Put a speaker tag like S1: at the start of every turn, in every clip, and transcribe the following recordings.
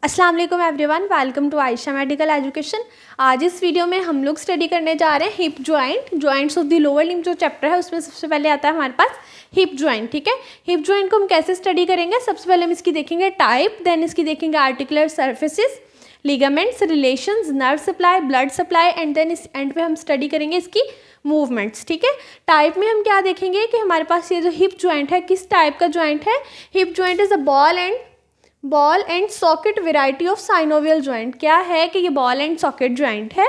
S1: अस्सलाम वालेकुम everyone, welcome to Ayesha medical education. आज इस वीडियो में हम लोग स्टडी करने जा रहे हैं hip joints of the lower limb जो चैप्टर है उसमें सबसे पहले आता है हमारे पास हिप जॉइंट। ठीक है, हिप जॉइंट को हम कैसे स्टडी करेंगे, सबसे पहले हम इसकी देखेंगे टाइप, देन इसकी देखेंगे articular surfaces, ligaments, relations, nerve supply, blood supply and then इस एंड पे हम स्टडी करेंगे इसकी मूवमेंट्स। ठीक है, टाइप में हम क्या देखेंगे कि हमारे पास ये जो हिप जॉइंट है किस टाइप का जॉइंट है। Hip joint is a ball and socket variety of synovial joint. क्या है कि ये बॉल एंड सॉकेट जॉइंट है,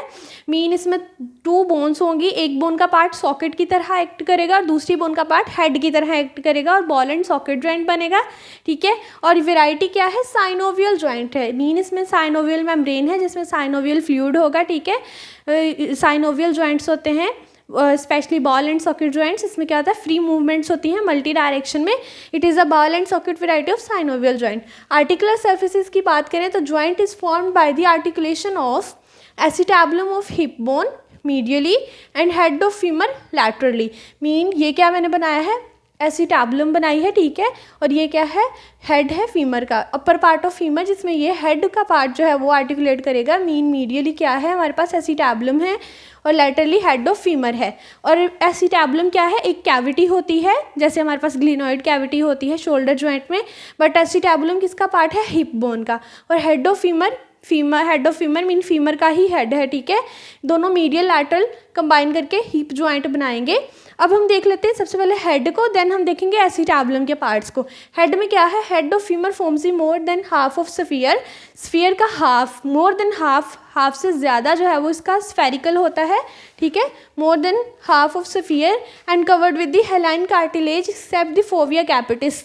S1: मीन इसमें टू बोन्स होंगी, एक बोन का पार्ट सॉकेट की तरह एक्ट करेगा और दूसरी बोन का पार्ट हेड की तरह एक्ट करेगा और बॉल एंड सॉकेट जॉइंट बनेगा। ठीक है, और वेराइटी क्या है, साइनोवियल जॉइंट है, मीन इसमें साइनोवियल मेम्ब्रेन है जिसमें साइनोवियल फ्लूइड होगा। ठीक है, साइनोवियल जॉइंट्स होते हैं specially ball and socket joints, इसमें क्या होता है फ्री मूवमेंट्स होती हैं मल्टी डायरेक्शन में। It is a ball and socket variety of synovial joint. Articular surfaces की बात करें तो joint is formed by the articulation of acetabulum of hip bone medially and head of femur laterally. Mean ये क्या मैंने बनाया है, एसिटाबुलम बनाई है। ठीक है, और ये क्या है, हेड है फीमर का, अपर पार्ट ऑफ फीमर जिसमें ये हेड का पार्ट जो है वो आर्टिकुलेट करेगा। मीन मीडियली क्या है हमारे पास एसिटाबुलम है और लैटरली हेड ऑफ फीमर है। और एसिटाबुलम क्या है, एक कैविटी होती है जैसे हमारे पास ग्लिनोइड कैविटी होती है शोल्डर जॉइंट में, बट एसिटाबुलम किसका पार्ट है, हिप बोन का। और head of femur mean femur का ही हेड है। ठीक है, दोनों मीडियल लैटरल कंबाइन करके हिप जॉइंट बनाएंगे। अब हम देख लेते हैं सबसे पहले हेड को, देन हम देखेंगे एसिटाबुलम के पार्ट्स को। हेड में क्या है, head of femur forms more than half of sphere का हाफ, मोर देन हाफ से ज़्यादा जो है वो इसका स्फेरिकल होता है। ठीक है, more than half of sphere and covered with the hyaline cartilage except the fovea capitis.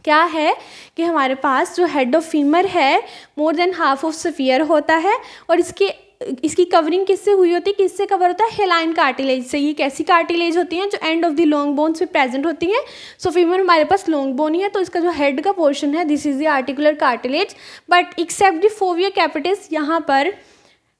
S1: क्या है कि हमारे पास जो हेड ऑफ फीमर है more than half of sphere होता है और इसकी कवरिंग किससे हुई होती है, किससे कवर होता है, हेलाइन कार्टिलेज से। ये कैसी कार्टिलेज होती हैं, जो end of the long bones पे प्रेजेंट होती हैं। सो फीमर हमारे पास लॉन्ग बोन ही है तो इसका जो हेड का पोर्शन है this is the articular cartilage, but except the fovea capitis यहाँ पर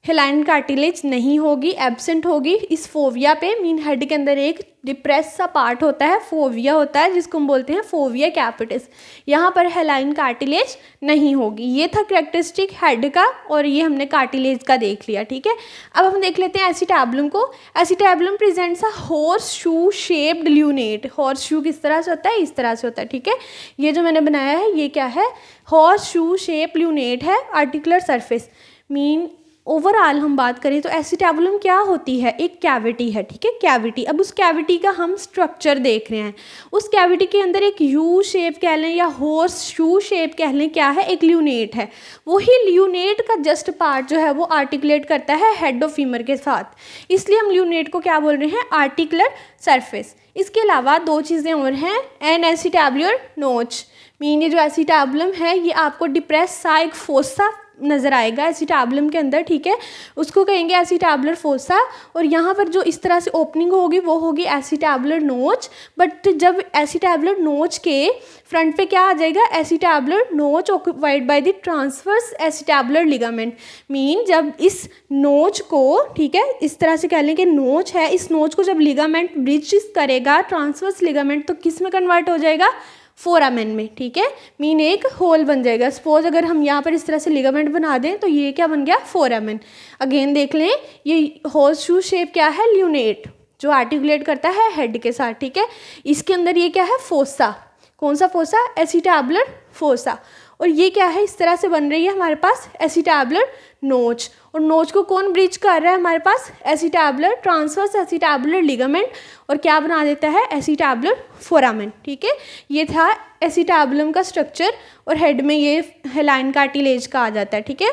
S1: हेलाइन कार्टिलेज नहीं होगी, एब्सेंट होगी इस फोविया पे। मीन हेड के अंदर एक डिप्रेस सा पार्ट होता है, फोविया होता है जिसको हम बोलते हैं फोविया कैपिटिस। यहाँ पर हेलाइन कार्टिलेज नहीं होगी। ये था कैरेक्टरिस्टिक हेड का और ये हमने कार्टिलेज का देख लिया। ठीक है, अब हम देख लेते हैं एसिटाबुलम को। Acetabulum presents a horse shoe shaped lunate. Horse shoe किस तरह से होता है, इस तरह से होता है। ठीक है, ये जो मैंने बनाया है ये क्या है, हॉर्स शू शेप ल्यूनेट है आर्टिकुलर सरफेस। मीन ओवरऑल हम बात करें तो एसिटाबुलम क्या होती है, एक कैविटी है। ठीक है, कैविटी। अब उस कैविटी का हम स्ट्रक्चर देख रहे हैं। उस कैविटी के अंदर एक यू शेप कह लें या हॉर्स शू शेप कह लें, क्या है, एक ल्यूनेट है। वही ल्यूनेट का जस्ट पार्ट जो है वो आर्टिकुलेट करता है हेड ऑफ फीमर के साथ, इसलिए हम ल्यूनेट को क्या बोल रहे हैं, आर्टिकुलर सरफेस। इसके अलावा दो चीज़ें और हैं, एन एसिटाबुलर नोच। मीन ये जो एसिटाबुलम है ये आपको डिप्रेस सा एक फोसा नज़र आएगा एसिटाबुलम के अंदर। ठीक है, उसको कहेंगे एसिटाबुलर फोसा। और यहाँ पर जो इस तरह से ओपनिंग होगी वो होगी एसिटाबुलर नोच। बट जब एसिटाबुलर नोच के फ्रंट पे क्या आ जाएगा, एसिटाबुलर नोच occupied by the transverse acetabular ligament. Mean जब इस नोच को, ठीक है, इस तरह से कह लें कि नोच है, इस नोच को जब लिगामेंट ब्रिज करेगा ट्रांसवर्स लिगामेंट तो किस में कन्वर्ट हो जाएगा, फोरामेन में। ठीक है, मीन एक होल बन जाएगा। सपोज अगर हम यहाँ पर इस तरह से लिगामेंट बना दें तो ये क्या बन गया, फोरामेन। अगेन देख लें, ये हॉर्स शू शेप क्या है, ल्यूनेट जो आर्टिकुलेट करता है हेड के साथ। ठीक है, इसके अंदर ये क्या है, फोसा। कौन सा फोसा, एसिटाबुलर फोसा। और ये क्या है, इस तरह से बन रही है हमारे पास एसिटाबुलर नोच। और नोच को कौन ब्रिज कर रहा है हमारे पास, एसिटाबुलर ट्रांसवर्स एसिटाबुलर लिगामेंट, और क्या बना देता है, एसिटाबुलर फोरामेन। ठीक है, ये था एसिटाबुलम का स्ट्रक्चर और हेड में ये हेलाइन कार्टिलेज का आ जाता है। ठीक है,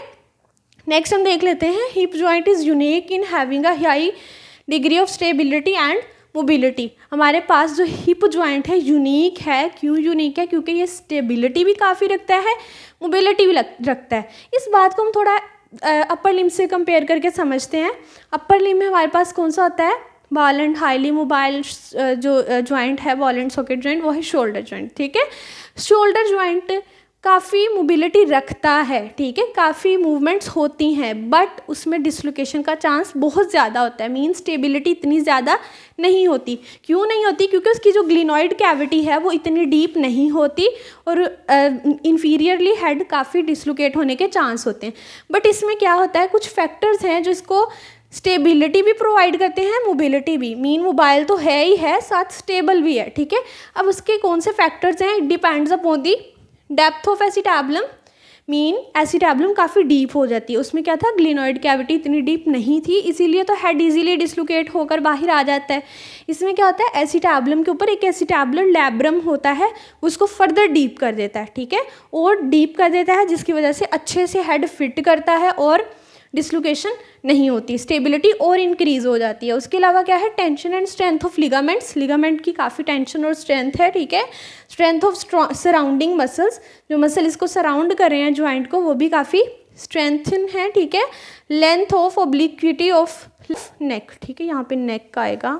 S1: नेक्स्ट हम देख लेते हैं, hip joint is unique in having a high degree of stability and mobility. हमारे पास जो हिप जॉइंट है यूनिक है, क्यों यूनिक है, क्योंकि ये स्टेबिलिटी भी काफ़ी रखता है, मोबिलिटी भी रखता है। इस बात को हम थोड़ा अपर लिम्ब से कंपेयर करके समझते हैं। अपर लिम्ब में हमारे पास कौन सा होता है, बॉल एंड हाईली मोबाइल जो जॉइंट है, बॉल एंड सॉकेट जॉइंट, वो है शोल्डर जॉइंट। ठीक है, शोल्डर जॉइंट काफ़ी मोबिलिटी रखता है, ठीक है, काफ़ी मूवमेंट्स होती हैं, बट उसमें डिसलोकेशन का चांस बहुत ज़्यादा होता है, मीन स्टेबिलिटी इतनी ज़्यादा नहीं होती। क्यों नहीं होती? क्योंकि उसकी जो ग्लिनॉइड कैविटी है वो इतनी डीप नहीं होती और इंफीरियरली हेड काफ़ी डिसलोकेट होने के चांस होते हैं। बट इसमें क्या होता है, कुछ फैक्टर्स हैं जो इसको स्टेबिलिटी भी प्रोवाइड करते हैं, मोबिलिटी भी, मीन मोबाइल तो है ही है, साथ स्टेबल भी है, ठीक है। अब उसके कौन से फैक्टर्स हैं? It depends upon the depth of acetabulum, mean acetabulum काफ़ी डीप हो जाती है। उसमें क्या था, ग्लिनॉइड कैविटी इतनी डीप नहीं थी, इसीलिए तो हेड इजीली डिसलोकेट होकर बाहर आ जाता है। इसमें क्या होता है, एसिटाबुलम के ऊपर एक एसिटाबुलर लैब्रम होता है, उसको फर्दर डीप कर देता है, ठीक है, और डीप कर देता है, जिसकी वजह से अच्छे से हेड फिट करता है और डिसलोकेशन नहीं होती, स्टेबिलिटी और इंक्रीज़ हो जाती है। उसके अलावा क्या है, tension and strength of ligaments, ligament की काफ़ी टेंशन और स्ट्रेंथ है, ठीक है। स्ट्रेंथ ऑफ सराउंडिंग मसल्स, जो मसल इसको सराउंड कर रहे हैं जॉइंट को, वो भी काफ़ी स्ट्रेंथन है, ठीक है। लेंथ ऑफ ओब्लिक्विटी ऑफ नेक, ठीक है, यहाँ पे नेक का आएगा,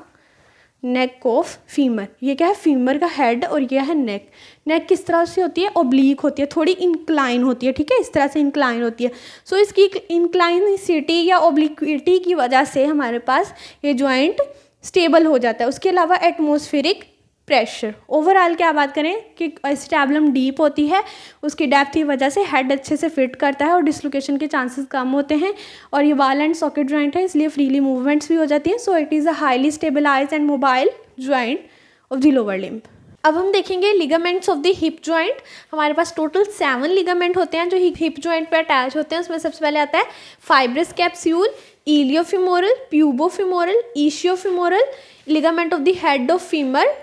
S1: नेक ऑफ फीमर, ये क्या है, फीमर का हेड और ये है नेक। नेक किस तरह से होती है, ओब्लीक होती है, थोड़ी इंक्लाइन होती है, ठीक है, इस तरह से इंक्लाइन होती है। सो इसकी इंक्लाइनिसिटी या ओब्लिक्विटी की वजह से हमारे पास ये जॉइंट स्टेबल हो जाता है। उसके अलावा एटमॉस्फेरिक प्रेशर, ओवरऑल क्या बात करें कि एसिटाबुलम डीप होती है, उसकी डेप्थ की वजह से हेड अच्छे से फिट करता है और डिसलोकेशन के चांसेस कम होते हैं। और ये बॉल एंड सॉकेट जॉइंट है, इसलिए फ्रीली मूवमेंट्स भी हो जाती हैं। So it is a highly stabilize and mobile joint of the lower limb. अब हम देखेंगे ligaments of the hip joint. हमारे पास टोटल 7 लिगामेंट होते हैं जो हिप जॉइंट पे अटैच होते हैं। उसमें सबसे पहले आता है fibrous capsule, iliofemoral, pubofemoral, ischiofemoral, ligament of the head of femur,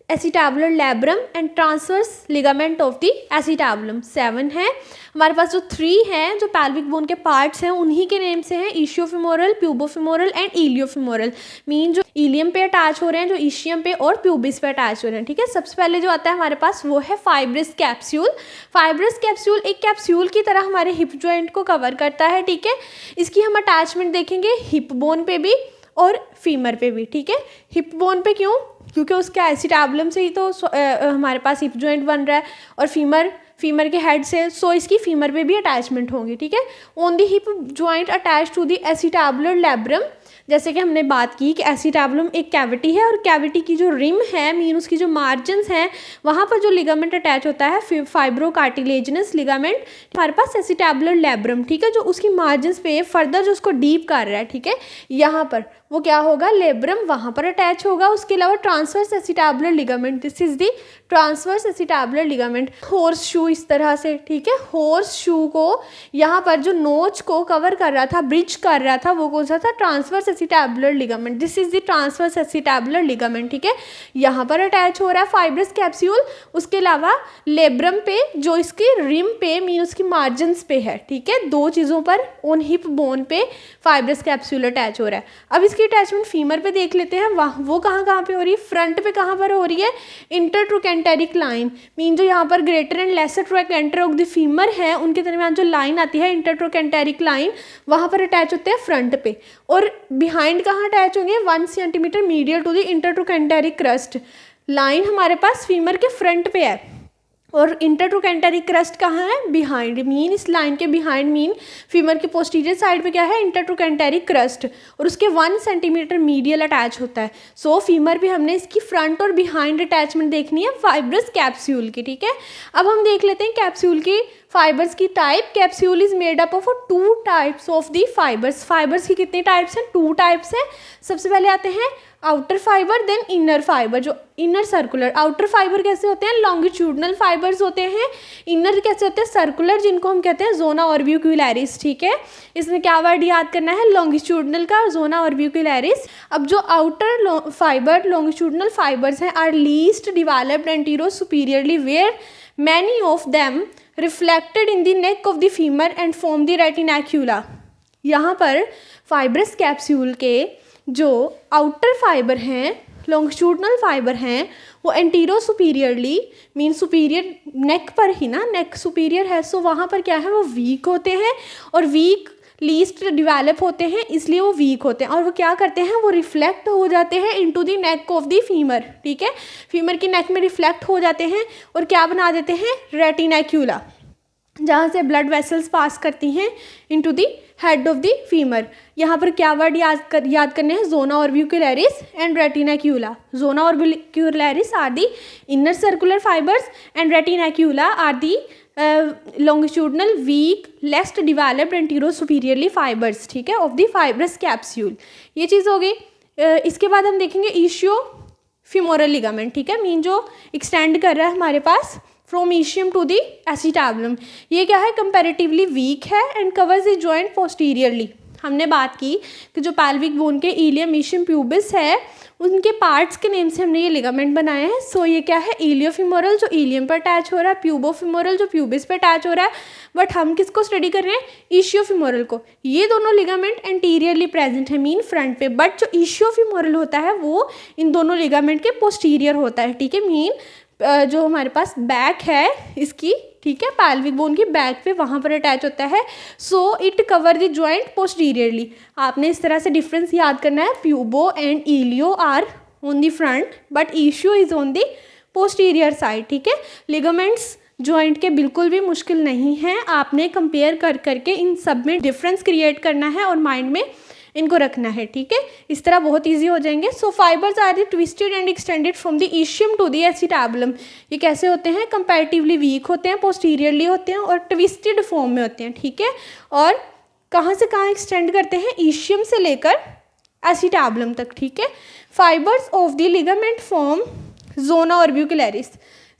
S1: acetabular labrum and transverse ligament of the acetabulum. 7 है। हमारे पास जो 3 हैं जो पैल्विक बोन के पार्ट्स हैं उन्हीं के नेम से हैं, इशियोफिमोरल, प्यूबोफिमोरल एंड इलियोफिमोरल, मीन जो इलियम पे अटैच हो रहे हैं, जो इशियम पे और प्यूबिस पे अटैच हो रहे हैं, ठीक है। सबसे पहले जो आता है हमारे पास वो है फाइब्रस कैप्सूल। फाइब्रस कैप्सूल एक कैप्सूल की तरह हमारे हिप जॉइंट को कवर करता है, ठीक है। इसकी हम अटैचमेंट देखेंगे हिप बोन पे भी और फीमर पे भी, ठीक है। हिप बोन पे क्यों? क्योंकि उसके एसिटाबुलम से ही तो हमारे पास हिप जॉइंट बन रहा है और फीमर के हेड से, सो इसकी फीमर पे भी अटैचमेंट होंगी, ठीक है। On the hip joint attach to the acetabular labrum, जैसे कि हमने बात की कि एसिटाबुलम एक कैविटी है और कैविटी की जो रिम है, मीन उसकी जो मार्जिन्स हैं, वहाँ पर जो लिगामेंट अटैच होता है फाइब्रोकार्टिलेजिनस लिगामेंट, हमारे पास एसिटाबुलर लैब्रम, ठीक है, जो उसकी मार्जिन्स पे फर्दर जो उसको डीप कर रहा है, ठीक है, यहाँ पर वो क्या होगा, लेब्रम वहाँ पर अटैच होगा। उसके अलावा transverse acetabular ligament, this is the transverse acetabular ligament. Horse shoe इस तरह से, ठीक है, हॉर्स शू को यहाँ पर जो नोच को कवर कर रहा था, ब्रिज कर रहा था, वो कौन सा था, transverse acetabular ligament, this is the transverse acetabular ligament, ठीक है, यहाँ पर अटैच हो रहा है फाइब्रस कैप्सूल। उसके अलावा लेब्रम पे जो इसकी रिम पे, मीन उसकी मार्जिन्स पे है, ठीक है, 2 चीज़ों पर ऑन हिप बोन पे फाइब्रस कैप्सूल अटैच हो रहा है। अब इसकी अटैचमेंट फीमर पे देख लेते हैं, वो कहाँ पे हो रही है, फ्रंट पे कहाँ पर हो रही है, इंटरट्रोकेंटेरिक लाइन, मीन जो यहाँ पर greater and lesser trochanter of the femur है उनके दरमियान जो लाइन आती है इंटरट्रोकेंटेरिक लाइन, वहाँ पर अटैच होते हैं फ्रंट पे। और बिहाइंड कहाँ अटैच होंगे, 1 centimetre medial to the intertrochanteric crest, line हमारे पास फीमर के फ्रंट पे है और इंटरट्रोकेंटेरिक क्रस्ट कहाँ है, बिहाइंड, मीन इस लाइन के बिहाइंड, मीन फीमर के पोस्टीरियर साइड पे क्या है, इंटरट्रोकेंटेरिक क्रस्ट, और उसके 1 सेंटीमीटर मीडियल अटैच होता है। सो फीमर पे हमने इसकी फ्रंट और बिहाइंड अटैचमेंट देखनी है फाइब्रस कैप्सूल की, ठीक है। अब हम देख लेते हैं कैप्सूल की फाइबर्स की type. Capsule is made up of 2 types of the fibres. Fibres की कितनी टाइप्स हैं, 2 टाइप्स हैं। सबसे पहले आते हैं outer fibre, then inner fibre, जो इनर सर्कुलर। आउटर फाइबर कैसे होते हैं, लॉन्गिट्यूडनल फाइबर्स होते हैं। इनर कैसे होते हैं, सर्कुलर, जिनको हम कहते हैं जोना ऑर्बिक्युलरिस, ठीक है। इसमें क्या वर्ड याद करना है, लॉन्गिट्यूडनल का, जोना ऑर्बिक्युलरिस। अब जो आउटर फाइबर लॉन्गिट्यूडनल फाइबर्स हैं are least developed antero superiorly, where many of them reflected in the neck of the femur and form the retinacula. यहाँ पर फाइब्रस कैप्सूल के जो आउटर फाइबर हैं, लॉन्गिट्यूडनल फाइबर हैं, वो antero superiorly, mean superior neck पर ही ना, नेक सुपीरियर है, सो वहाँ पर क्या है, वो वीक होते हैं और वीक लीस्ट डिवेलप होते हैं, इसलिए वो वीक होते हैं। और वो क्या करते हैं, वो रिफ्लेक्ट हो जाते हैं into the neck of the femur, ठीक है, फीमर की नेक में रिफ्लेक्ट हो जाते हैं और क्या बना देते हैं, रेटिनैक्यूला। जहाँ से ब्लड वेसल्स पास करती हैं into the head of the femur. यहाँ पर क्या वर्ड याद करने हैं, zona orbicularis and retinacula. Zona orbicularis are the inner circular fibres and retinacula are the longitudinal weak least developed antero superiorly fibres, ठीक है, ऑफ द फाइब्रस कैप्सूल। ये चीज़ हो गई। इसके बाद हम देखेंगे इशियो फीमोरल लिगामेंट, ठीक है, मीन जो एक्सटेंड कर रहा है हमारे पास from ischium to the acetabulum. ये क्या है, कंपैरेटिवली वीक है and covers the joint posteriorly. हमने बात की कि जो पैल्विक बोन के इलियम ईशियम प्यूबिस है उनके पार्ट्स के नेम से हमने ये लिगामेंट बनाए हैं। सो ये क्या है, इलियोफिमोरल जो इलियम पर अटैच हो रहा है, प्यूबोफिमोरल जो प्यूबिस पर अटैच हो रहा है। बट हम किसको स्टडी कर रहे हैं, इशियोफिमोरल को। ये दोनों लिगामेंट एंटीरियरली प्रेजेंट है, मीन फ्रंट पे, बट जो इशियोफिमोरल होता है वो इन दोनों लिगामेंट के पोस्टीरियर होता है, ठीक है, मीन जो हमारे पास बैक है इसकी, ठीक है, पैल्विक बोन की बैक पे वहाँ पर अटैच होता है। So it cover the joint posteriorly. आपने इस तरह से डिफरेंस याद करना है, pubo and ilio are on the front but ischio is on the posterior side, ठीक है। लिगामेंट्स जॉइंट के बिल्कुल भी मुश्किल नहीं है, आपने कंपेयर कर करके इन सब में डिफरेंस क्रिएट करना है और माइंड में इनको रखना है, ठीक है, इस तरह बहुत इजी हो जाएंगे। So fibres are the twisted and extended from the ischium to the acetabulum. ये कैसे होते हैं, कंपैरेटिवली वीक होते हैं, पोस्टीरियरली होते हैं और ट्विस्टेड फॉर्म में होते हैं, ठीक है। और कहाँ से कहाँ एक्सटेंड करते हैं, ईशियम से लेकर एसिटाबुलम तक, ठीक है। Fibres of the ligament form zona orbicularis.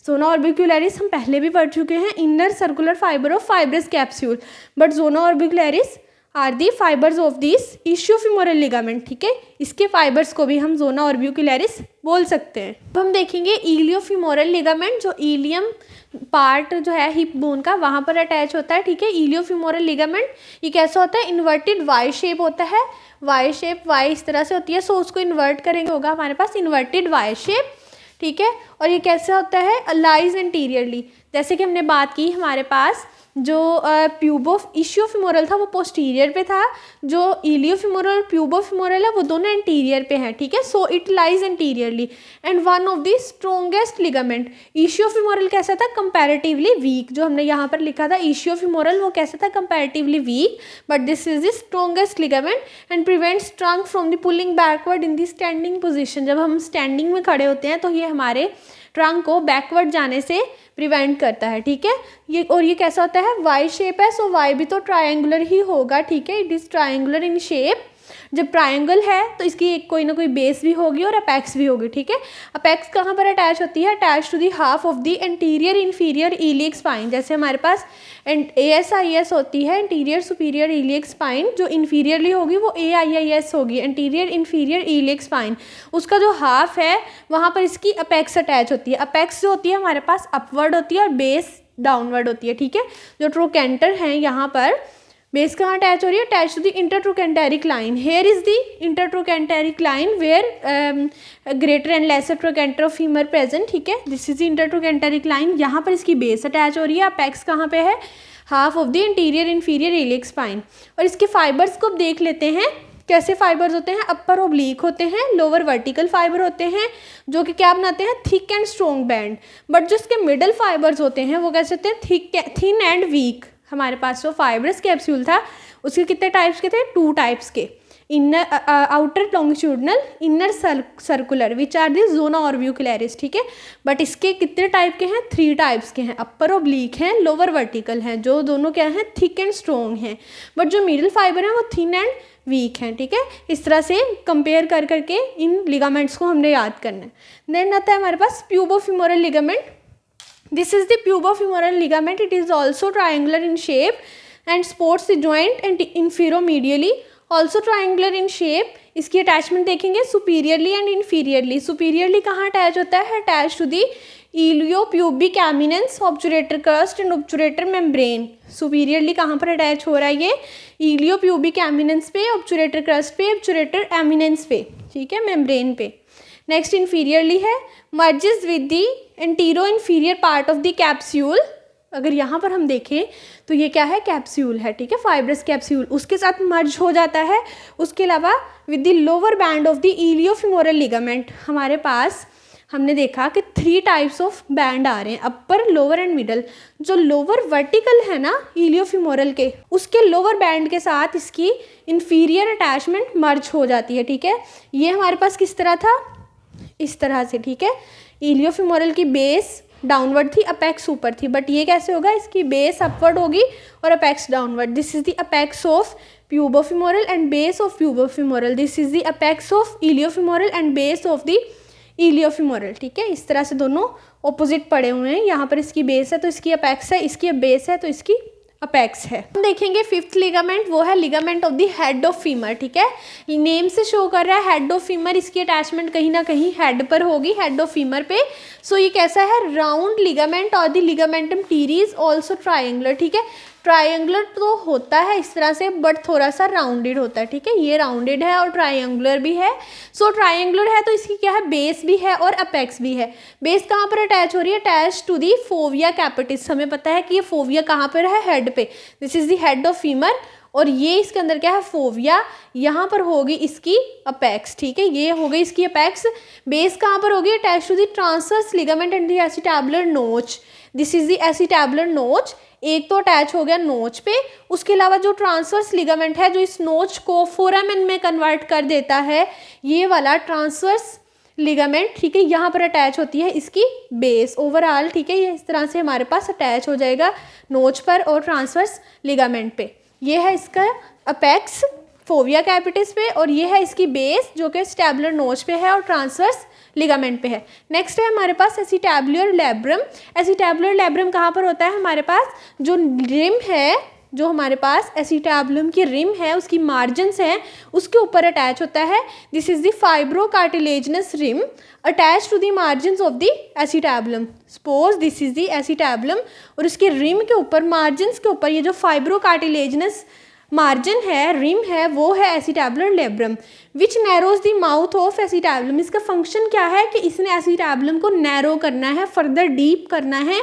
S1: Zona orbicularis हम पहले भी पढ़ चुके हैं, inner circular fibre of fibrous capsule, but zona orbicularis are the fibres of this ischiofemoral ligament, ठीक है। इसके फाइबर्स को भी हम जोना ऑर्बिक्युलरिस बोल सकते हैं। अब हम देखेंगे इलियोफिमोरल लिगामेंट, जो इलियम पार्ट जो है हिप बोन का वहाँ पर अटैच होता है, ठीक है। इलियोफिमोरल लिगामेंट ये कैसा होता है, इन्वर्टेड वाई शेप होता है। वाई शेप, वाई इस तरह से होती है, सो उसको इन्वर्ट करेंगे होगा हमारे पास इन्वर्टेड वाई शेप, ठीक है। और ये कैसे होता है, लाइज एंटीरियरली। जैसे कि हमने बात की, हमारे पास जो इशियोफिमोरल था वो पोस्टीरियर पे था, जो इलियोफिमोरल और प्यूबोफिमोरल है वो दोनों एंटीरियर पे हैं, ठीक है। So it lies anteriorly and one of the strongest ligament. Ischiofemoral कैसा था, कंपैरेटिवली वीक। जो हमने यहाँ पर लिखा था इशियोफिमोरल वो कैसा था, comparatively weak, but this is the strongest ligament and prevents trunk from the pulling backward in the standing position. जब हम स्टैंडिंग में खड़े होते हैं तो ये हमारे ट्रंक को बैकवर्ड जाने से प्रिवेंट करता है, ठीक है। ये और ये कैसा होता है, वाई शेप है, सो वाई भी तो ट्रायंगुलर ही होगा, ठीक है। It is triangular in shape. जब ट्रायंगल है तो इसकी एक कोई ना कोई बेस भी होगी और अपेक्स भी होगी, ठीक है। अपेक्स कहाँ पर अटैच होती है, attach to the half of the anterior inferior iliac spine. जैसे हमारे पास ASIS होती है, एंटीरियर सुपीरियर इलियक स्पाइन, जो इन्फीरियरली होगी वो AIIS होगी, एंटीरियर इन्फीरियर इलियक स्पाइन। उसका जो हाफ है वहाँ पर इसकी अपेक्स अटैच होती है। अपेक्स जो होती है हमारे पास अपवर्ड होती है और बेस डाउनवर्ड होती है, ठीक है। जो ट्रोकेंटर हैं यहाँ पर बेस कहाँ अटैच हो रही है, attach to the intertrochanteric line. Here is the intertrochanteric line where greater and lesser trochanter of femur present, ठीक है। This is the intertrochanteric line, यहाँ पर इसकी बेस अटैच हो रही है। अपेक्स कहाँ पे है, half of the interior inferior iliac spine. और इसके फाइबर्स को देख लेते हैं, कैसे फाइबर्स होते हैं, अपर ओब्लीक होते हैं, लोअर वर्टिकल फाइबर होते हैं, जो कि क्या बनाते हैं, thick and strong band. But जो इसके मिडल फाइबर्स होते हैं वो कैसे होते हैं, थिन एंड वीक। हमारे पास जो फाइब्रस कैप्सूल था उसके कितने टाइप्स के थे, 2 टाइप्स के, inner outer longitudinal, inner circular, which are the zona orbicularis, ठीक है। बट इसके कितने टाइप के हैं, 3 टाइप्स के हैं, अपर ओब्लीक हैं, लोअर वर्टिकल हैं, जो दोनों क्या हैं, थिक एंड स्ट्रॉन्ग हैं। बट जो मिडिल फाइबर हैं वो थिन एंड वीक हैं, ठीक है। इस तरह से कंपेयर कर करके इन लिगामेंट्स को हमने याद करना है। देन आता है हमारे पास प्यूबोफिमोरल ligament. This is the pubofemoral ligament. It is also triangular in shape and supports the joint and inferiormedially. Also triangular in shape. इसकी अटैचमेंट देखेंगे सुपीरियरली एंड इन्फीरियरली। सुपीरियरली कहाँ अटैच होता है, attach to the iliopubic eminence, obturator crest and obturator membrane. Superiorly कहाँ पर attach हो रहा है, ये इलियोप्यूबिक एमिनेंस पे, ऑब्चुरेटर क्रस्ट पे, ऑब्चुरेटर एमिनेंस पे, ठीक है, मेम्ब्रेन पे। नेक्स्ट इन्फीरियरली है, merges with the antero inferior part of the capsule. अगर यहाँ पर हम देखें तो ये क्या है, कैप्सूल है, ठीक है, फाइब्रस कैप्सूल, उसके साथ मर्ज हो जाता है। उसके अलावा with the lower band of the iliofemoral ligament, हमारे पास हमने देखा कि 3 टाइप्स ऑफ बैंड आ रहे हैं, अपर, लोअर एंड मिडल। जो लोअर वर्टिकल है ना इलियोफीमोरल के, उसके लोअर बैंड के साथ इसकी इंफीरियर अटैचमेंट मर्ज हो जाती है, ठीक है। ये हमारे पास किस तरह था, इस तरह से, ठीक है। इलियोफीमोरल की बेस डाउनवर्ड थी, अपेक्स ऊपर थी, बट ये कैसे होगा, इसकी बेस अपवर्ड होगी और apex downward. This is the apex of pubofemoral and base of pubofemoral. This is the apex of iliofemoral and base of the iliofemoral, ठीक है। इस तरह से दोनों ऑपोजिट पड़े हुए हैं। यहाँ पर इसकी बेस है तो इसकी अपेक्स है, इसकी बेस है तो इसकी अपेक्स है। हम देखेंगे फिफ्थ लिगामेंट, वो है ligament of the head of femur, ठीक है। नेम से शो कर रहा है हेड ऑफ फीमर, इसकी अटैचमेंट कहीं ना कहीं हेड पर होगी, हेड ऑफ फीमर पे। सो ये कैसा है, राउंड लिगामेंट और the ligamentum teres also triangular, ठीक है। ट्राइंगुलर तो होता है इस तरह से, बट थोड़ा सा राउंडेड होता है, ठीक है। ये राउंडेड है और ट्राइंगुलर भी है। सो ट्राइंगुलर है तो इसकी क्या है, बेस भी है और अपेक्स भी है। बेस कहाँ पर अटैच हो रही है, attach to the fovea capitis. हमें पता है कि ये फोविया कहाँ पर है, हेड पे। This is the head of femur और ये इसके अंदर क्या है, फोविया। यहाँ पर होगी इसकी अपेक्स, ठीक है। ये हो गई इसकी अपेक्स। बेस कहाँ पर होगी, attach to the transverse ligament and the acetabular notch. This is the acetabular notch. एक तो अटैच हो गया नोच पे, उसके अलावा जो ट्रांसवर्स लिगामेंट है जो इस नोच को फोरामेन में कन्वर्ट कर देता है, ये वाला ट्रांसवर्स लिगामेंट, ठीक है, यहाँ पर अटैच होती है इसकी बेस ओवरऑल, ठीक है। ये इस तरह से हमारे पास अटैच हो जाएगा नोच पर और ट्रांसवर्स लिगामेंट पे। ये है इसका अपेक्स फोविया कैपिटिस पे और ये है इसकी बेस जो कि स्टैबुलर नोच पे है और ट्रांसवर्स लिगामेंट पे है। नेक्स्ट है हमारे पास एसिटैबुलर लैब्रम। एसिटैबुलर लैब्रम कहाँ पर होता है, हमारे पास जो रिम है, जो हमारे पास एसिटैबुलम की रिम है उसकी मार्जिन्स हैं उसके ऊपर अटैच होता है। This is the fibrocartilaginous rim attach to the margins of the acetabulum. Suppose this is the acetabulum और इसके रिम के ऊपर, मार्जिन्स के ऊपर ये जो फाइब्रोकार्टिलेजिनस मार्जिन है, रिम है, वो है acetabular labrum which narrows the mouth of acetabulum. इसका फंक्शन क्या है कि इसने एसिटैबुलम को नैरो करना है, फर्दर डीप करना है,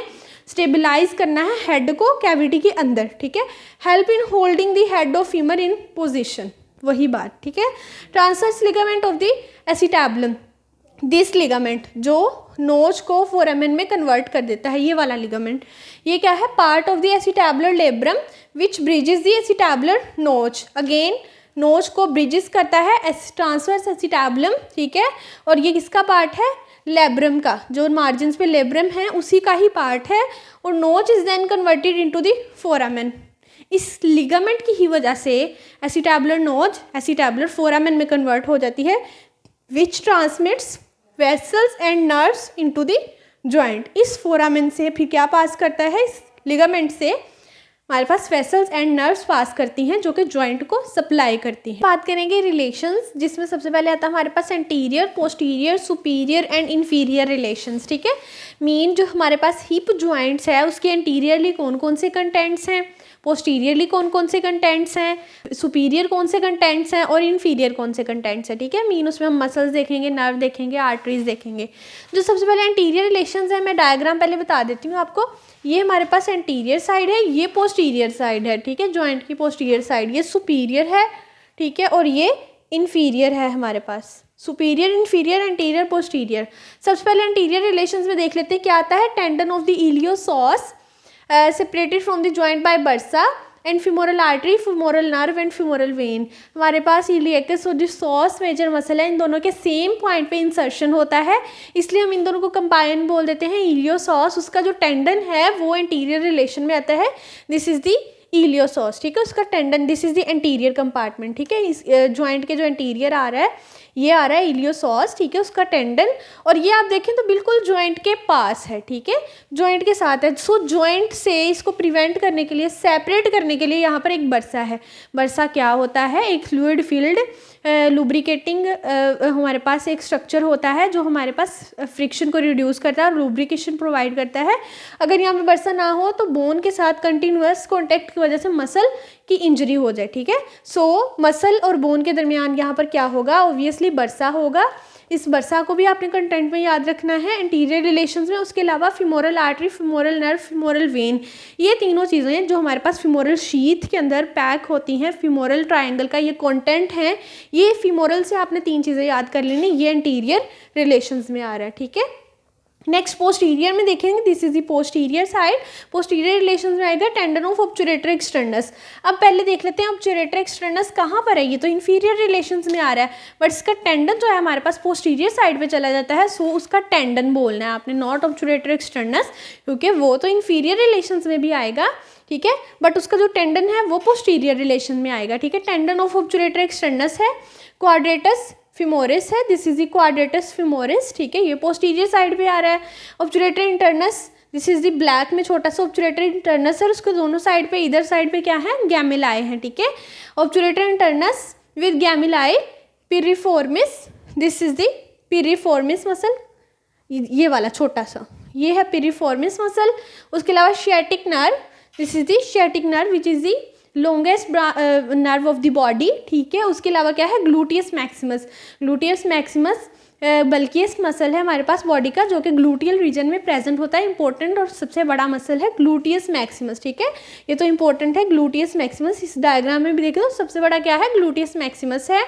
S1: स्टेबलाइज करना है हेड को कैविटी के अंदर, ठीक है। Help in holding the head of femur in position, वही बात, ठीक है। Transverse ligament of the acetabulum, this ligament जो नोच को फोरामेन में कन्वर्ट कर देता है, ये वाला लिगामेंट, ये क्या है, part of the acetabular labrum which bridges the acetabular notch. Again नोच को ब्रिजेस करता है ट्रांसवर्स एसिटैबुलम, ठीक है। और ये किसका पार्ट है, लैब्रम का, जो मार्जिन्स पे लैब्रम है उसी का ही पार्ट है। और notch is then converted into the foramen. इस लिगामेंट की ही वजह से एसिटैबुलर नोच एसिटैबुलर फोरामेन में कन्वर्ट हो जाती है which transmits vessels and nerves into the joint. इस फोरामेन से फिर क्या पास करता है, इस लिगामेंट से हमारे पास वेसल्स एंड नर्व्स पास करती हैं जो कि जॉइंट को सप्लाई करती हैं। बात करेंगे रिलेशंस, जिसमें सबसे पहले आता है हमारे पास anterior, posterior, superior and inferior relations, ठीक है। मीन जो हमारे पास हिप जॉइंट्स है उसके एंटीरियरली कौन कौन से कंटेंट्स हैं, पोस्टीरियरली कौन कौन से कंटेंट्स हैं, सुपीरियर कौन से कंटेंट्स हैं और इन्फीरियर कौन से कंटेंट्स हैं, ठीक है। मीन उसमें हम मसल्स देखेंगे, नर्व देखेंगे, आर्टरीज देखेंगे। जो सबसे पहले एंटीरियर रिलेशंस है, मैं डायग्राम पहले बता देती हूँ आपको। ये हमारे पास एंटीरियर साइड है, ये पोस्टीरियर साइड है, ठीक है, जॉइंट की पोस्टीरियर साइड, ये सुपीरियर है, ठीक है, और ये इन्फीरियर है हमारे पास। Superior, inferior, anterior, posterior. सबसे पहले एंटीरियर रिलेशंस में देख लेते हैं क्या आता है। Tendon of the iliopsoas separated from the joint by bursa and femoral artery, femoral nerve and femoral vein. हमारे पास इलियकस और जो सॉस मेजर मसल है, इन दोनों के सेम पॉइंट पे इंसर्शन होता है, इसलिए हम इन दोनों को कंबाइन बोल देते हैं इलियोसॉस। उसका जो टेंडन है वो एंटीरियर रिलेशन में आता है, दिस इज द इलियोसॉस, ठीक है। उसका tendon, this is the anterior compartment, ठीक है। इस जॉइंट के जो एंटीरियर आ रहा है ये आ रहा है इलियोसॉस, ठीक है, उसका टेंडन। और ये आप देखें तो बिल्कुल जॉइंट के पास है, ठीक है, जॉइंट के साथ है। सो जॉइंट से इसको प्रिवेंट करने के लिए, सेपरेट करने के लिए यहाँ पर एक बर्सा है। बर्सा क्या होता है, एक फ्लूइड फील्ड लुब्रिकेटिंग हमारे पास एक स्ट्रक्चर होता है जो हमारे पास फ्रिक्शन को रिड्यूस करता है और लुब्रिकेशन प्रोवाइड करता है। अगर यहाँ पे बर्सा ना हो तो बोन के साथ कंटिन्यूअस कॉन्टैक्ट की वजह से मसल की इंजरी हो जाए, ठीक है। सो मसल और बोन के दरमियान यहाँ पर क्या होगा, ऑब्वियसली मोस्टली बरसा होगा, इस बरसा को भी आपने कंटेंट में याद रखना है एंटीरियर रिलेशंस में। उसके अलावा femoral artery, femoral nerve, femoral when, ये तीनों चीज़ें हैं जो हमारे पास फीमोरल शीथ के अंदर पैक होती हैं। फीमोरल ट्रायंगल का ये कंटेंट है, ये फीमोरल से आपने 3 चीज़ें याद कर लेनी, ये एंटीरियर रिलेशंस में आ रहा है, ठीक है। नेक्स्ट पोस्टीरियर में देखेंगे, this is the posterior side. Posterior relations में आएगा टेंडन ऑफ ऑब्चुरेटर एक्सटर्नस। अब पहले देख लेते हैं ऑब्चुरेटर एक्सटर्नस कहाँ पर है, ये तो इंफीरियर रिलेशंस में आ रहा है, बट इसका टेंडन जो है हमारे पास पोस्टीरियर साइड पे चला जाता है, सो उसका टेंडन बोलना है आपने, नॉट ऑब्चुरेटर एक्सटर्नस, क्योंकि वो तो इंफीरियर रिलेशंस में भी आएगा, ठीक है, बट उसका जो टेंडन है वो पोस्टीरियर रिलेशन में आएगा, ठीक है। टेंडन ऑफ ऑब्चुरेटर एक्सटर्नस है, क्वाड्रेटस फिमोरिस है, this is the quadratus femoris, ठीक है, ये पोस्टीरियर साइड पे आ रहा है। Obturator internus, this is the black में छोटा सा ऑब्चुरेटर इंटरनस है, और उसके दोनों साइड पे, इधर साइड पे क्या है, गैमेलाई है, ठीक है। Obturator internus with gemelli, piriformis, this is the piriformis muscle, ये वाला छोटा सा, ये है पिरिफॉर्मिस मसल। उसके अलावा sciatic nerve, this is the sciatic nerve which is the longest nerve of the body, ठीक है। उसके अलावा क्या है, gluteus Maximus, gluteus Maximus bulkiest muscle है हमारे पास बॉडी का, जो कि ग्लूटियल रीजन में प्रेजेंट होता है, इंपॉर्टेंट और सबसे बड़ा मसल है ग्लूटियस मैक्सिमस, ठीक है, ये तो इंपॉर्टेंट है ग्लूटियस मैक्सिमस। इस डायग्राम में भी देखें तो सबसे बड़ा क्या है, ग्लूटियस मैक्सिमस है।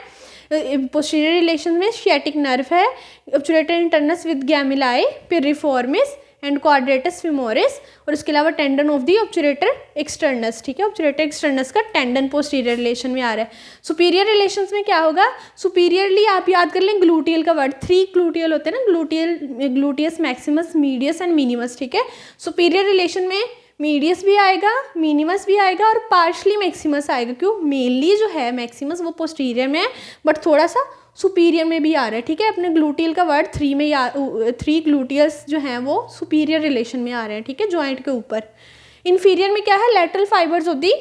S1: पोस्टीरियर रिलेशन में शियाटिक नर्व है, obturator internus with gemelli, piriformis and quadratus femoris, और इसके अलावा टेंडन ऑफ दी ऑब्चुरेटर एक्सटर्नस, ठीक है। ऑब्चुरेटर एक्सटर्नस का टेंडन पोस्टीरियर रिलेशन में आ रहा है। सुपीरियर रिलेशंस में क्या होगा, सुपीरियरली आप याद कर लें ग्लूटियल का वर्ड, 3 ग्लूटियल होते हैं ना, gluteal, gluteus Maximus, medius and minimus, ठीक है। सुपीरियर रिलेशन में मीडियस भी आएगा, मिनिमस भी आएगा और पार्शली मैक्सिमस आएगा, क्यों, मेनली जो है मैक्सिमस वो पोस्टीरियर में है, बट थोड़ा सा सुपीरियर में भी आ रहा है, ठीक है। अपने ग्लूटियल का वर्ड 3 में 3 ग्लूटियल्स जो हैं वो सुपीरियर रिलेशन में आ रहे हैं, ठीक है, जॉइंट के ऊपर। इन्फीरियर में क्या है, lateral fibres of the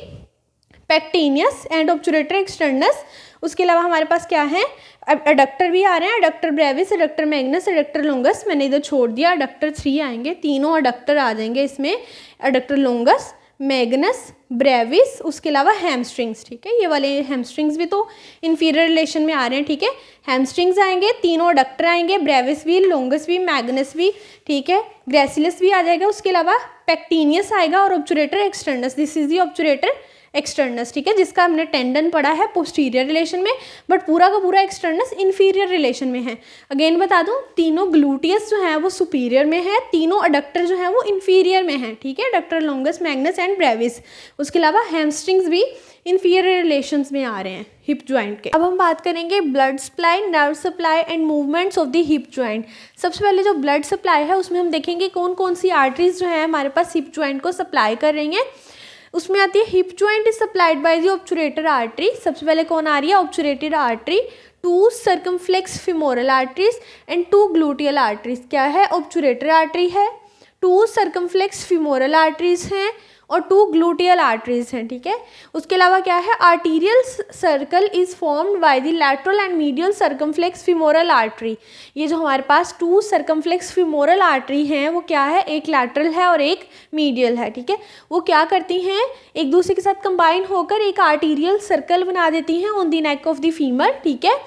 S1: pectineus and obturator externus. उसके अलावा हमारे पास क्या है, एडक्टर भी आ रहे हैं, adductor Brevis, adductor Magnus, adductor longus, मैंने इधर छोड़ दिया, एडक्टर 3 आएंगे, तीनों एडक्टर आ जाएंगे इसमें, एडक्टर लॉन्गस, मैग्नस, ब्रेविस, उसके अलावा हैमस्ट्रिंग्स, ठीक है, ये वाले हैमस्ट्रिंग्स भी तो इंफीरियर रिलेशन में आ रहे हैं, ठीक है। हैमस्ट्रिंग्स आएंगे, तीनों एडक्टर आएंगे, ब्रेविस भी, लॉन्गस भी, मैग्नस भी, ठीक है, ग्रेसिलस भी आ जाएगा, उसके अलावा पेक्टीनियस आएगा और ऑब्चुरेटर एक्सटर्नस, दिस इज दी ऑब्चुरेटर एक्सटर्नस, ठीक है, जिसका हमने टेंडन पढ़ा है पोस्टीरियर रिलेशन में, बट पूरा का पूरा एक्सटर्नस इंफीरियर रिलेशन में है। अगेन बता दूं, तीनों ग्लूटियस जो है वो सुपीरियर में है, तीनों अडक्टर जो है वो इंफीरियर में है, ठीक है, adductor longus, Magnus and Brevis. उसके अलावा हैमस्ट्रिंग्स भी इंफीरियर रिलेशंस में आ रहे हैं हिप जॉइंट के। अब हम बात करेंगे blood supply, nerve supply and movements of the hip joint. सबसे पहले जो ब्लड सप्लाई है उसमें हम देखेंगे कौन कौन सी आर्टरीज जो है हमारे पास हिप जॉइंट को सप्लाई कर रही हैं। उसमें आती है hip joint is supplied by the obturator artery. सबसे पहले कौन आ रही है, obturator artery, 2 circumflex femoral arteries and 2 gluteal arteries. क्या है, ऑब्चुरेटर आर्टरी है, 2 सर्कमफ्लेक्स फिमोरल आर्टरीज हैं और 2 ग्लूटियल आर्टरीज हैं, ठीक है। उसके अलावा क्या है, arterial circle is formed by the lateral and medial circumflex femoral artery. ये जो हमारे पास 2 सर्कमफ्लेक्स फिमोरल आर्टरी हैं वो क्या है, एक लैटरल है और एक मीडियल है, ठीक है। वो क्या करती हैं, एक दूसरे के साथ कंबाइन होकर एक आर्टीरियल सर्कल बना देती हैं on the neck of the femur, ठीक है।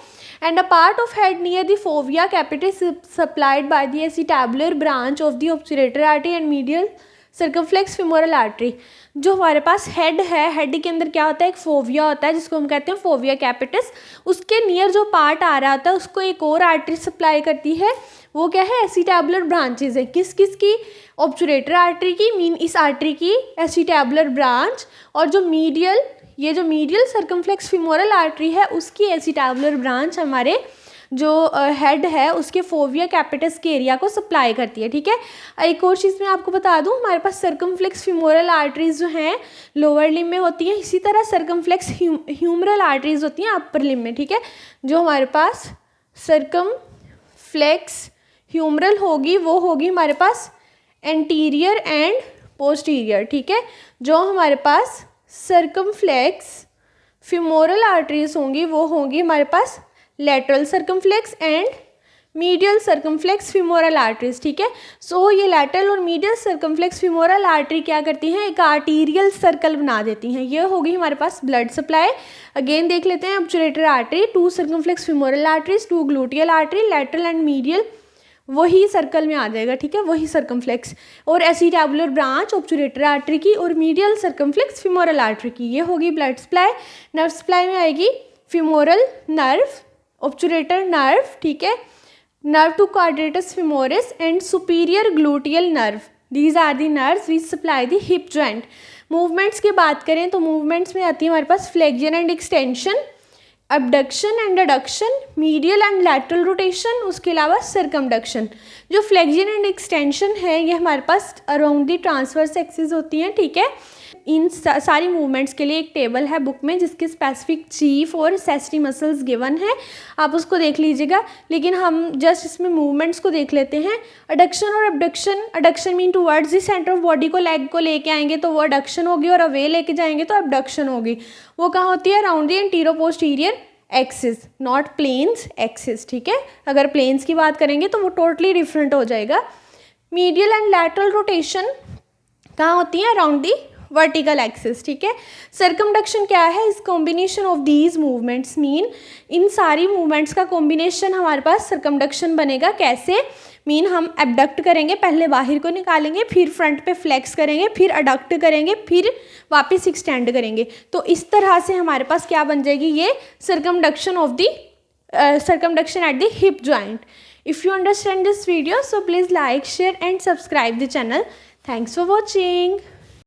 S1: And a part of head near the fovea capitis supplied by the acetabular branch of the obturator artery and medial circumflex femoral artery. जो हमारे पास head है, head के अंदर क्या होता है, एक फोविया होता है जिसको हम कहते हैं फोविया कैपिटस। उसके नियर जो पार्ट आ रहा होता है उसको एक और आर्टरी सप्लाई करती है, वो क्या है, एसिटैबुलर ब्रांचेज है। किस किस की, ऑब्चुरेटर आर्टरी की, मीन इस आर्टरी की एसिटैबुलर ब्रांच, और जो मीडियल, ये जो मीडियल सर्कमफ्लेक्स फिमोरल आर्टरी है उसकी एसिटैबुलर ब्रांच हमारे जो हेड है उसके फोविया कैपिटस के एरिया को सप्लाई करती है, ठीक है। एक और चीज़ मैं आपको बता दूं, हमारे पास सर्कमफ्लेक्स फिमोरल आर्टरीज जो हैं लोअर लिम्ब में होती हैं, इसी तरह सर्कमफ्लेक्स ह्यूमरल आर्टरीज होती हैं अपर लिम्ब में, ठीक है। जो हमारे पास सर्कमफ्लेक्स ह्यूमरल होगी वो होगी हमारे पास एंटीरियर एंड पोस्टीरियर, ठीक है। जो हमारे पास सर्कमफ्लेक्स फिमोरल आर्टरीज होंगी वो होंगी हमारे पास lateral circumflex and medial circumflex femoral arteries, ठीक है। सो ये लैटरल और मीडियल सर्कमफ्लेक्स फीमोरल आर्टरी क्या करती हैं, एक आर्टीरियल सर्कल बना देती हैं। ये होगी हमारे पास ब्लड सप्लाई। अगेन देख लेते हैं, obturator artery, 2 circumflex femoral arteries, 2 gluteal artery, lateral and medial वही सर्कल में आ जाएगा, ठीक है, वही सर्कमफ्लेक्स। और एसिटाबुलर ब्रांच ऑब्चुरेटर आर्टरी की और मीडियल सर्कमफ्लेक्स फीमोरल आर्टरी की, ये होगी ब्लड सप्लाई। नर्व सप्लाई में आएगी फीमोरल नर्व, ऑब्चुरेटर नर्व, ठीक है, nerve to quadratus femoris and superior gluteal nerve. These are the nerves which supply the hip joint. Movements की बात करें तो मूवमेंट्स में आती है हमारे पास flexion and extension, abduction and adduction, medial and lateral rotation, उसके अलावा सर्कमडक्शन। जो फ्लेक्शन एंड एक्सटेंशन है ये हमारे पास अराउंड दी ट्रांसवर्स एक्सिस होती हैं, ठीक है। इन सारी मूवमेंट्स के लिए एक टेबल है बुक में जिसके स्पेसिफिक चीफ और सेस्टी मसल्स गिवन है, आप उसको देख लीजिएगा। लेकिन हम जस्ट इसमें मूवमेंट्स को देख लेते हैं। अडक्शन और abduction, adduction mean towards the centre of body को, लेग को लेके आएंगे तो वो अडक्शन होगी, और अवे लेके जाएंगे तो अबडक्शन होगी। वो कहाँ होती है, around the antero posterior axis, not planes axis, ठीक है। अगर प्लेन्स की बात करेंगे तो वो टोटली डिफरेंट हो जाएगा। मीडियल एंड लैटरल रोटेशन कहाँ होती है, अराउंड दी वर्टिकल एक्सिस, ठीक है। सर्कमडक्शन क्या है, इस combination of these movements mean, इन सारी मूवमेंट्स का कॉम्बिनेशन हमारे पास सर्कमडक्शन बनेगा। कैसे, मीन हम एबडक्ट करेंगे, पहले बाहर को निकालेंगे, फिर फ्रंट पे फ्लेक्स करेंगे, फिर अडक्ट करेंगे, फिर वापस एक्सटेंड करेंगे। तो इस तरह से हमारे पास क्या बन जाएगी, ये circumduction of the circumduction at the hip joint. If you understand this video, so please like, share and subscribe the channel. Thanks for watching.